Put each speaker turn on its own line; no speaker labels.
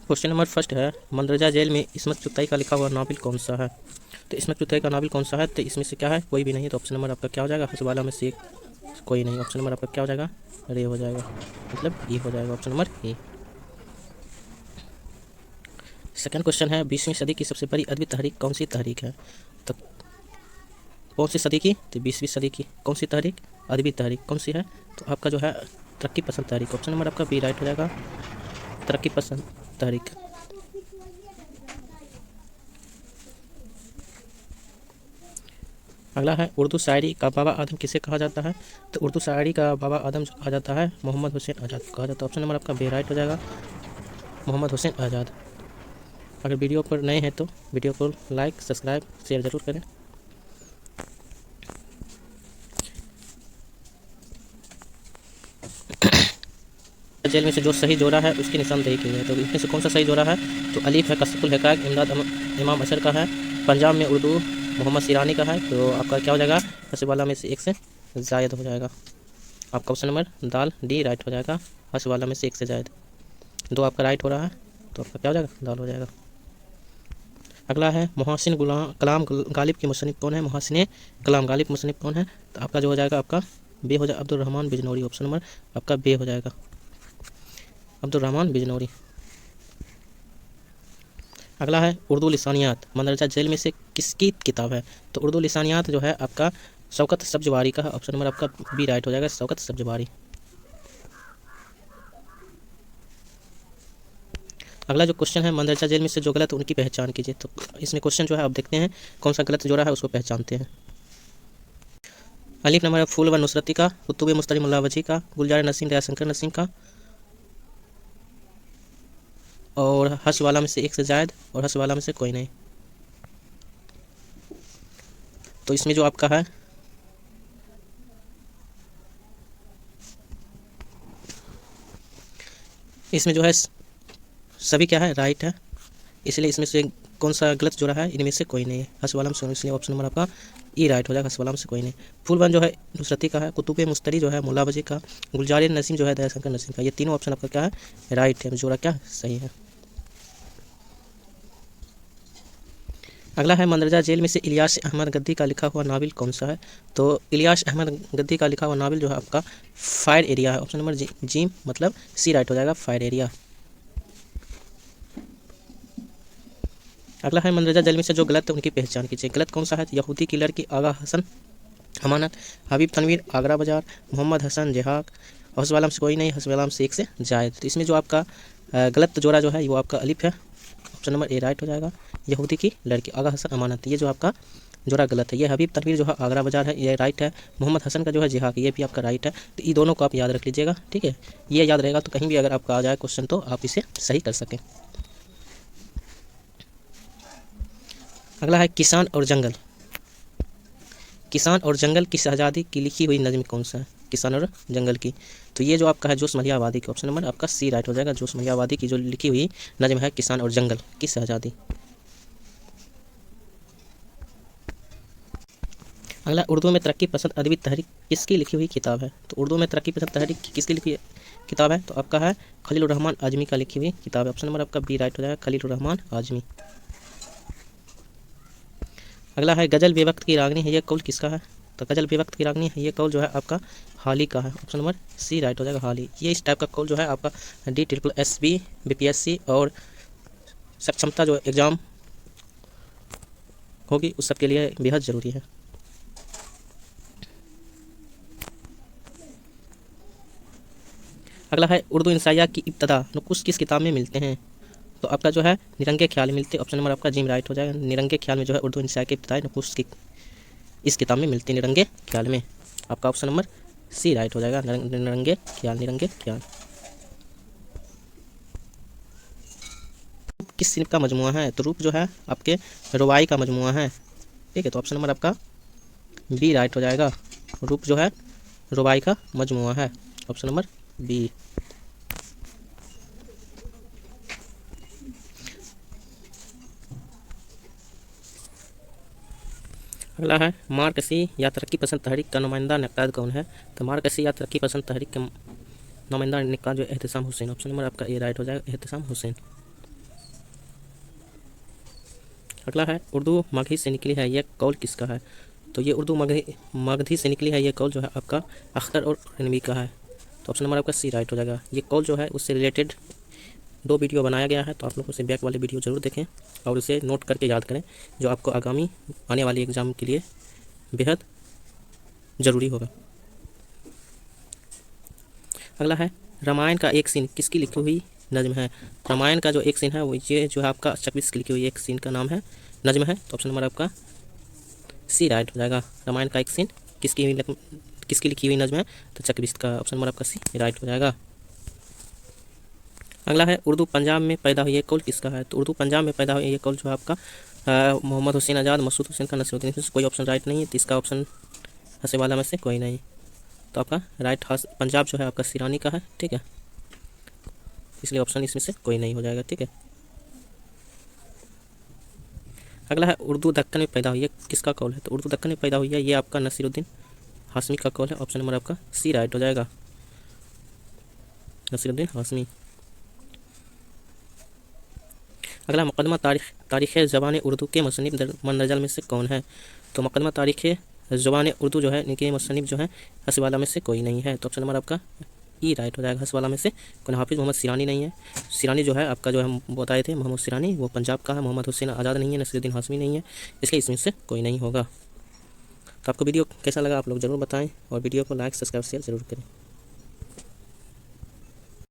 Question number first है, मंदरजा jail में इस्मत चुगताई का लिखा हुआ नावल कौन सा है। तो इस्मत चुगताई का नावल कौन सा है, तो इसमें से क्या है, कोई भी नहीं। तो ऑप्शन नंबर आपका क्या हो जाएगा, हसवाला में से कोई नहीं। ऑप्शन नंबर आपका क्या हो जाएगा, रे हो जाएगा, मतलब ई हो जाएगा, option number A. Second question है, 20वीं सदी की सबसे बड़ी अदबी तहरीक कौन सी तहरीक है। तो कौन सी सदी की, तो 20वीं सदी की कौन सी तहरीक, अदबी तहरीक कौन सी है, तो आपका जो है तरक्की पसंद तहरीक। ऑप्शन नंबर आपका बी राइट हो जाएगा, तरक्की पसंद तहरीक। अगला है, उर्दू शायरी का बाबा आदम किसे कहा जाता है। तो उर्दू शायरी का बाबा आदम जो कहा जाता है, मोहम्मद हुसैन आज़ाद को कहा जाता है। ऑप्शन नंबर आपका बी राइट हो जाएगा, मोहम्मद हुसैन आज़ाद। अगर वीडियो पर नए हैं तो वीडियो को लाइक सब्सक्राइब शेयर ज़रूर करें। जेल में से जो सही जोड़ा है उसकी निशानदेही की है। तो इसमें से कौन सा सही जोड़ा है, तो अलीफ है कशफुल हकायक इमदाद इमाम अशर का है, पंजाब में उर्दू मोहम्मद सिरानी का है। तो आपका क्या हो जाएगा, हसवाला में से एक से जायद हो जाएगा। आपका ऑप्शन नंबर दाल डी राइट हो जाएगा, हसवाला में से एक से जायद। दो आपका राइट हो रहा है, तो आपका क्या हो जाएगा, दाल हो जाएगा। अगला है, मुहसिन कलाम गालिब के मुसन्निफ कौन है। मुहसिन कलाम गालिब मुसन्निफ कौन है, तो आपका जो हो जाएगा आपका बे हो जाएगा, अब्दुल रहमान बिजनौरी। ऑप्शन नंबर आपका बे हो जाएगा, अब्दुल रहमान बिजनौरी। अगला है, उर्दू लिसानियात मंदरजा जेल में से किसकी किताब है। तो उर्दू लिसानियात जो है आपका शौकत सब्जवारी का है। ऑप्शन नंबर आपका बी राइट हो जाएगा, शौकत सब्जवारी। अगला जो क्वेश्चन है, मंदरजा जेल में से जो गलत उनकी पहचान कीजिए। तो इसमें क्वेश्चन जो है आप देखते हैं कौन सा गलत जोड़ा है उसको पहचानते हैं। अलीफ नंबर फूल व नुसरती का, कुतुब मुस्तरी मुल्ला वजी का, गुलजार नसीम दयाशंकर नसीम का, और हर्ष वाला में से एक से जायद, और हर्ष वाला में से कोई नहीं। तो इसमें जो आपका है, इसमें जो है सभी क्या है, राइट है। इसलिए इसमें से कौन सा गलत जोड़ा है, इनमें से कोई नहीं है, हर्ष वाला में से, इसलिए ऑप्शन नंबर आपका ई राइट हो जाएगा, हर्ष वाला में से कोई नहीं। फूलवन जो है नुसरती का है, कुतुब मुस्तरी जो है मुल्ला वजी का, गुलजार नसीम जो है दयाशंकर नसीम का। ये तीनों ऑप्शन आपका क्या है, राइट है, जोड़ा क्या सही है। अगला है, मंदरजा जेल में से इलियास अहमद गद्दी का लिखा हुआ नावल कौन सा है। तो इलियास अहमद गद्दी का लिखा हुआ नावल जो है आपका फायर एरिया है। ऑप्शन नंबर जी मतलब सी राइट हो जाएगा, फायर एरिया। अगला है, मंदरजा जेल में से जो गलत है उनकी पहचान कीजिए। गलत कौन सा है, यहूदी किलर की आगा हसन अमानत, हबीब तनवीर आगरा बाजार, मोहम्मद हसन जहाक, हौसवालाम से कोई नहीं, हौसवालाम से एक से जायद। तो इसमें जो आपका गलत जोड़ा जो है वो आपका अलिफ है। ऑप्शन नंबर ए राइट हो जाएगा, यहूदी की लड़की आगा हसन अमानत, ये जो आपका जोड़ा गलत है। ये हबीब तनवीर जो है आगरा बाजार है, ये राइट है। मोहम्मद हसन का जो है जिहाक, ये भी आपका राइट है। तो ये दोनों को आप याद रख लीजिएगा, ठीक है। ये याद रहेगा तो कहीं भी अगर आपका आ जाए क्वेश्चन तो आप इसे सही कर सकें। अगला है, किसान और जंगल। किसान और जंगल की शहजादी की लिखी हुई नज़्म कौन सा है, किसान और जंगल की। तो ये जो आपका है जोश मलिया आबादी की, ऑप्शन नंबर आपका सी राइट हो जाएगा, जोश मलिया आबादी की जो लिखी हुई नज़्म है किसान और जंगल की शहजादी। अगला, उर्दू में तरक्की पसंद अदबी तहरीक किसकी लिखी हुई किताब है। तो उर्दू में तरक्की पसंद तहरीक किसकी लिखी किताब है, तो आपका है खलील रहमान आजमी का लिखी हुई किताब है। ऑप्शन नंबर आपका बी राइट हो जाएगा, खलील रहमान आजमी। अगला है, गज़ल बेवक्त की रागनी है, ये कौल किसका है। तो गज़ल बेवक्त की रागनी है, ये कौल जो है आपका हाली का है। ऑप्शन नंबर सी राइट हो जाएगा, हाली। ये इस टाइप का कौल जो है आपका DSSB BPSC और सक्षमता जो एग्ज़ाम होगी उस सब के लिए बेहद ज़रूरी है। अगला है, उर्दू इंसाइया की इब्तदा नुकुस किस किताब में मिलते हैं। तो आपका जो है निरंगे ख्याल मिलते हैं। ऑप्शन नंबर आपका जिम राइट हो जाएगा, निरंगे ख्याल में जो है उर्दू इंसाइया की इब्तदा नुकुस की इस किताब में मिलती है, निरंगे ख्याल में। आपका ऑप्शन नंबर सी राइट हो जाएगा, निरंगे ख्याल, निरंगे ख्याल। किस सिर्फ का मजमुआ है, तो रूप जो है आपके रुबाई का मजमुआ है, ठीक है। तो ऑप्शन नंबर आपका बी राइट हो जाएगा, रूप जो है रुबाई का मजमुआ है, ऑप्शन नंबर बी। अगला है, मार्कसी या तरक्की पसंद तहरीक का नुमाइंदा नक्काद कौन है। तो मार्कसी या तरक्की पसंद तहरीक का नुमाइंदा नक्काद जो एहतसाम हुसैन। ऑप्शन नंबर आपका ए राइट हो जाएगा, एहतसाम हुसैन। अगला है उर्दू मगही से निकली है, यह कौल किसका है? तो ये उर्दू मगधी से निकली है, ये कौल जो है आपका अख्तर और रनवी का है। तो ऑप्शन नंबर आपका सी राइट हो जाएगा। ये कौल जो है उससे रिलेटेड 2 वीडियो बनाया गया है, तो आप लोग उसे बैक वाले वीडियो ज़रूर देखें और उसे नोट करके याद करें, जो आपको आगामी आने वाली एग्ज़ाम के लिए बेहद ज़रूरी होगा। अगला है रामायण का एक सीन किसकी लिखी हुई नज़्म है? रामायण का जो एक सीन है वो ये जो है आपका चकविश की लिखी हुई एक सीन का नाम है नज़्म है। तो ऑप्शन नंबर आपका सी राइट हो जाएगा। रामायण का एक सीन किसकी लिखी हुई नज़्म है? तो चकविश का। ऑप्शन नंबर आपका सी राइट हो जाएगा। अगला है उर्दू पंजाब में पैदा हुई ये कौल किसका है? तो उर्दू पंजाब में पैदा हुई ये कौल जो है आपका मोहम्मद हुसैन आज़ाद, मसूद हुसैन का, नसीरुद्दीन। इसमें से कोई ऑप्शन राइट नहीं है, तो इसका ऑप्शन हंसे वाला में से कोई नहीं। तो आपका राइट पंजाब जो है आपका सिरानी का है, ठीक है, इसलिए ऑप्शन इसमें से कोई नहीं हो जाएगा, ठीक है। अगला है उर्दू दक्कन में पैदा हुई है किसका कौल है? तो उर्दू दक्कन में पैदा हुई है ये आपका नसीरुद्दीन हाशमी का कौल है। ऑप्शन नंबर आपका सी राइट हो जाएगा, नसीरुद्दीन हाशमी। अगला मुकदमा तारीख़ ज़बान उर्दू के मुसन्निफ़ मंदरजा में से कौन है? तो मुकदमा तारीख़ ज़बान उर्दू जो है इनके मुसन्निफ़ जो है हंसवाला में से कोई नहीं है। तो ऑप्शन नंबर आपका ई राइट हो जाएगा, हंसवाला में से कोई। हाफिज़ मोहम्मद सिरानी नहीं है। सिरानी जो है आपका जो हम बताए थे मोहम्मद सिरानी, वो पंजाब का है। मोहम्मद हुसैन आज़ाद नहीं है, नसीरुद्दीन हाशमी नहीं है, इसलिए इसमें से कोई नहीं होगा। तो आपको वीडियो कैसा लगा आप लोग ज़रूर बताएं और वीडियो को लाइक सब्सक्राइब शेयर ज़रूर करें।